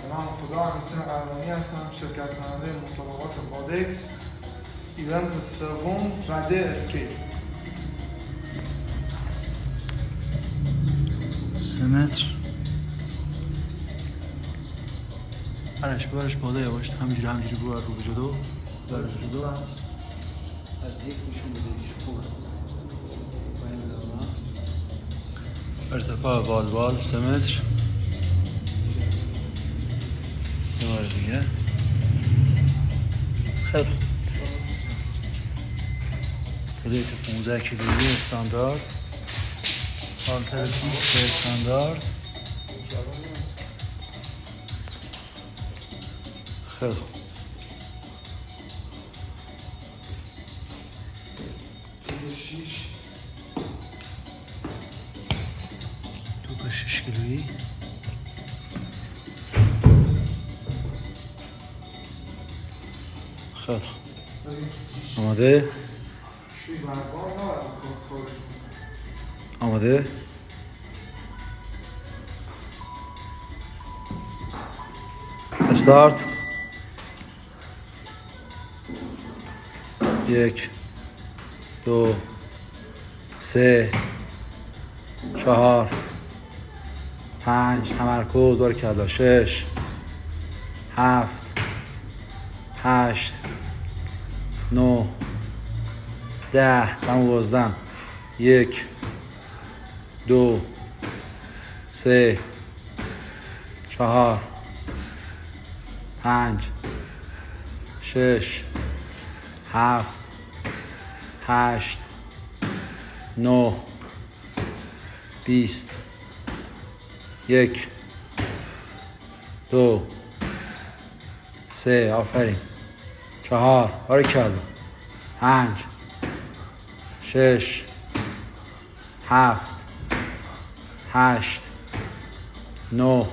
نام خدا امیرحسین قهرمانی هستم، شرکت کننده مسابقات وادکس ایونت سوم رده اسکیپ 3 متر. بارش بالا یواش، همینجوری برو رو به جلو، برو رو جلو. از یک نشون بده خوبه. ارتفاع والوال 3 متر. دوباره دیگه. خیلی پلیت 15 کیلویی استاندارد، هالتر 20 استاندارد. خیلی خوب. توپ 6 کیلویی. خیلی خوب. آماده؟ استارت. 1 2 3 4 5 تمرکز، بارکلا. 6 7 8 9 10 تمام بازدم. 1 2 3 4 5 6 7 8 9 20 1 2 3 آفرین. 4 بارکلا. 5 6 7 8 9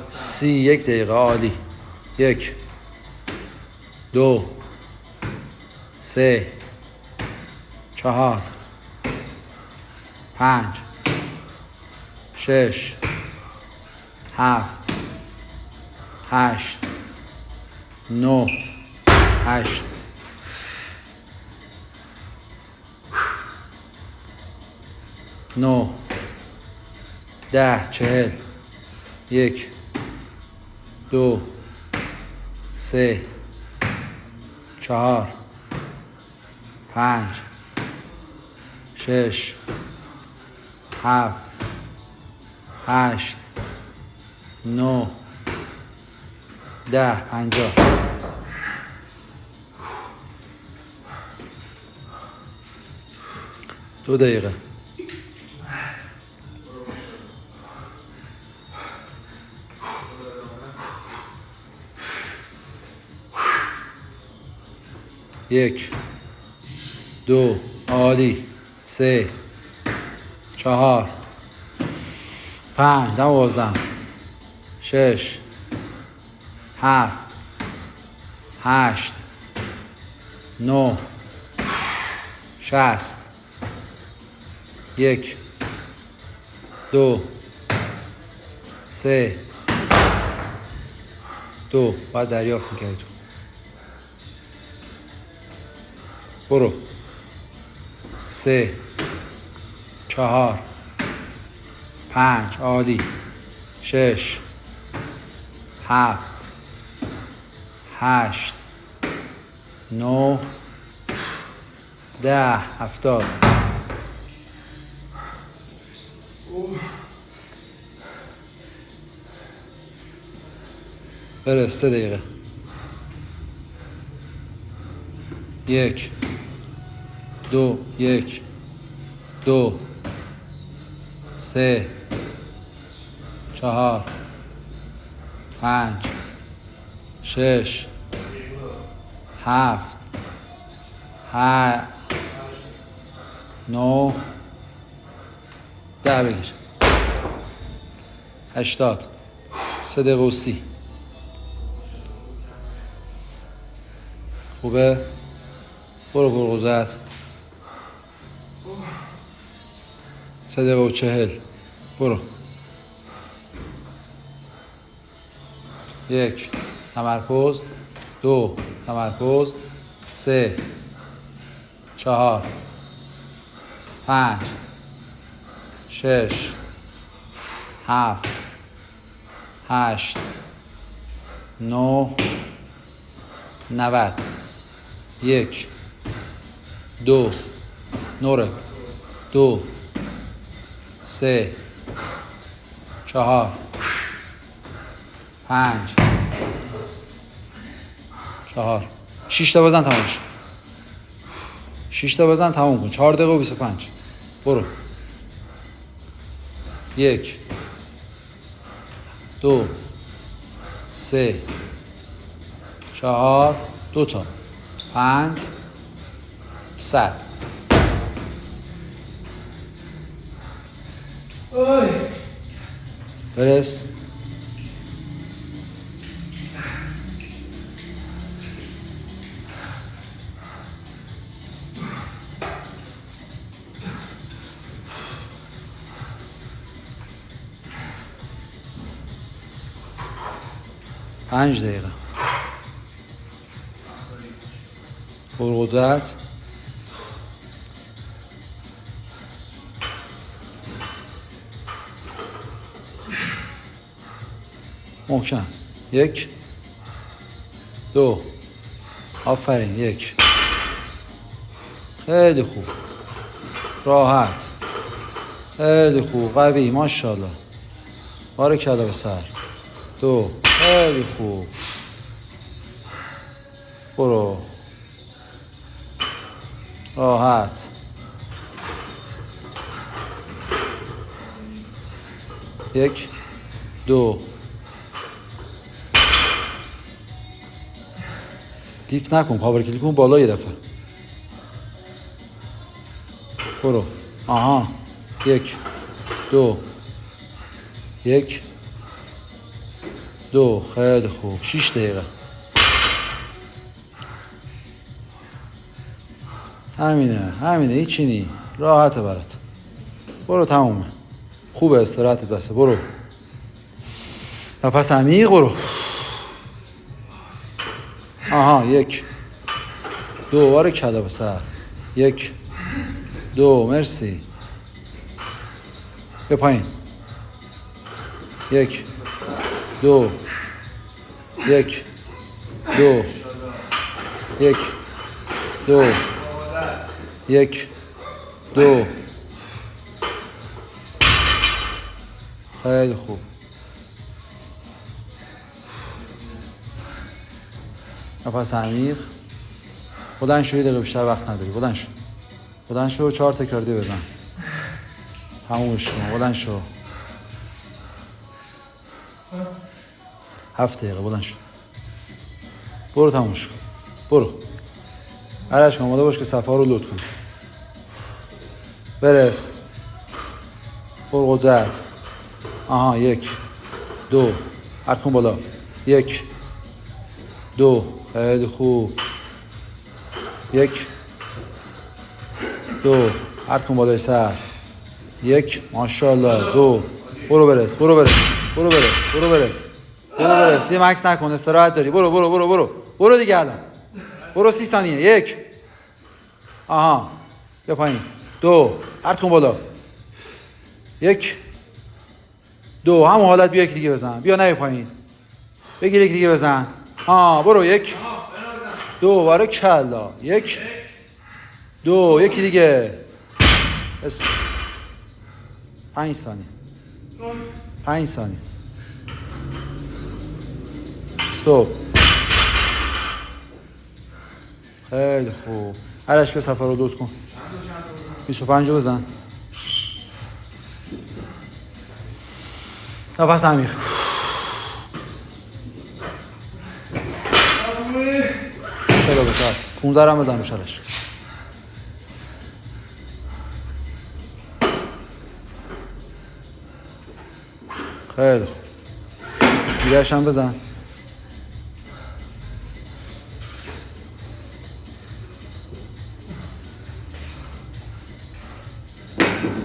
30. 1 دقیقه. عالی. 1 2 3 4 5 6 7 8 9 8 9 10 40. 1 2 3 4 5 6 7 8 9 10 50. دو دقیقه. یک دو عالی. 3 4 5 12 6 7 8 9 60. 1 2 3 2 باید دریافت میکردی تو. برو. 3 4 5 عالی. 6 7 8 9 10 70. بره. 3 دقیقه. 1 2 1 2 3 4 5 6 7 8 9 10 بگیر. 80. 3 دقیقه و 30. خوبه؟ برو پرقدرت. 3 دقیقه و 40. برو. یک تمرکز، دو تمرکز، سه، چهار، پنج، شش، هفت، هشت، نه، 90. یک، دو، نوره، دو، سه، چهار، پنج، چهار، 6 تا بزن تمام شد. 6 تا بزن تمام کن. 4 دقیقه و 25. برو. یک، دو، سه، چهار، 2 تا، 5، 100. برس. پنج دقیقه. پرقدرت. محکم. یک، دو، آفرین. یک، خیلی خوب، راحت، خیلی خوب، قوی، ماشاءالله، بارکالله. به سر. دو، خیلی خوب، برو، راحت. یک، دو، لیفت نکن، پاور کلیک کن بالا یه دفعه. برو. آها. یک، دو، یک، دو، خیلی خوب. 6 دقیقه. همینه، هیچی نی، راحته برات. برو، تمومه. خوبه، استراحتت بسه. برو، نفس عمیق. برو. آها. یک، دو، بارکالله. به سر. یک، دو، مرسی. به پایین. یک، دو، یک، دو، یک، دو، یک، دو. خیلی خوب. نفس عمیق. بلند شو، یه دقیقه بیشتر وقت نداری. بلند شو 4 تکرار دیگه بزن. تمومش کن. بلند شو. 7 دقیقه. بلند شو. برو، تمومش کن. برو. عرش آماده باش که صفحه رو لود کن. برس. پرقدرت. آها. یک، دو، عرض کن بالا. یک، دو، خیلی خوب. یک، دو، عرض کن بالای سر. یک، ماشاءالله. دو، برو برس. دیگه مکس نکن، استراحت داری. برو دیگه الان. برو 30 ثانیه. یک. آها. بیا پایین. دو، عرض کن بالا. یک، دو، همون حالت. بیا یکی دیگه بزن. بیا نه پایین. بگیر یکی دیگه بزن. برو. یک، دو، بارکالله. یک، دو، یکی دیگه. 5 ثانیه. 5 ثانیه. استوب. خیلی خوب. عرش به صفحه رو دوست کن. 25 رو بزن. نفس عمیق. چرا بسار 15 هم بزن روشارش. خیلی خوب. دیگرش هم بزن.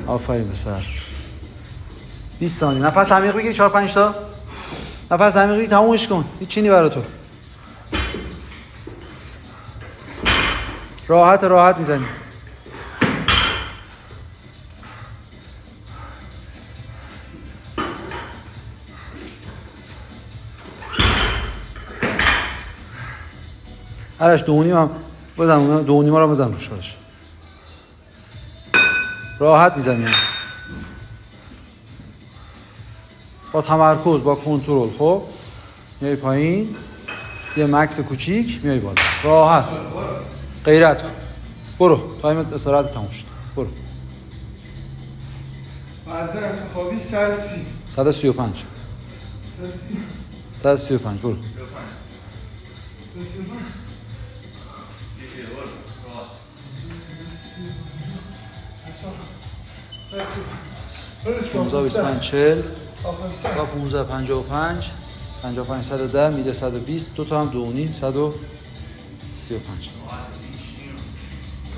آفرین. بسر 20 ثانیه. نفس عمیق بگیر. 4-5 تا. نفس عمیق بگیر تمومش کن. هیچی نی برای تو. راحت میزنی. آرش 2.5 هم بزن، 2.5 رو بزن روش باش. راحت میزنی با تمرکز، با کنترل. خب میای پایین، یه مکس کوچیک میای بالا، راحت. غیرت کن. برو تایم استراحت تموم شد. برو. وزن انتخابی 130. 135. 135 برو. برش 15 40 با 15 55 55 110 میده 120 دو تا هم 2.5 135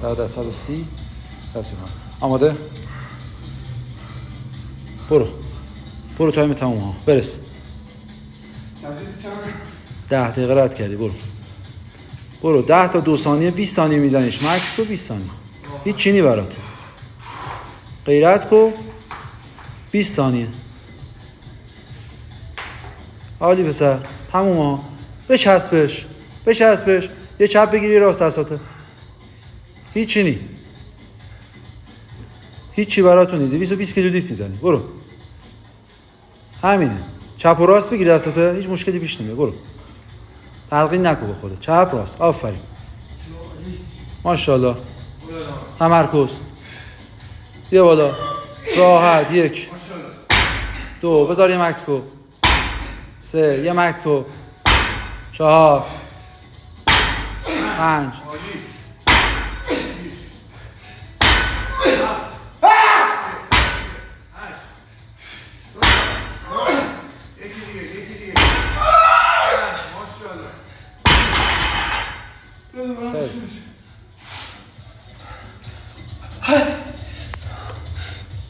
110 130 135 آماده؟ برو تایم تموم ها برس. 10 دقیقه رد کردی. برو 10 تا 2 ثانیه 20 ثانیه میزنیش مکس تو 20 ثانیه هیچ چی نی برات. غیرت کو 20 ثانیه. عالی پسر تموم ها. بچسبش یه چپ بگیری راست دستاته. هیچی نی. هیچی براتون نی. 220 کیلو لیفت میزنی. برو همینه. چپ و راست بگیری دستاته هیچ مشکلی پیش نمیاد. برو تلقین نکن به خودت. چپ راست. آفرین ماشاءالله. تمرکز. بیا بالا راحت. 1 2 بذار یه مکس کو 3 یه مکس کو 4 5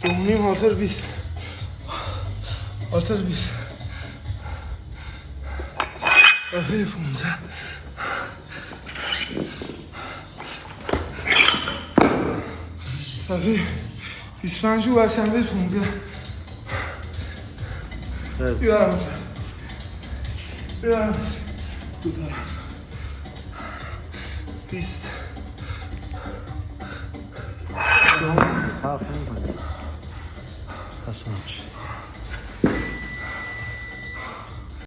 2.5 آلتر 20 آلتر 20 دفعه 15 صفحه 25 و برشنبه 15 بیارم دو طرف 20 فرق نمی‌کنه. اصلا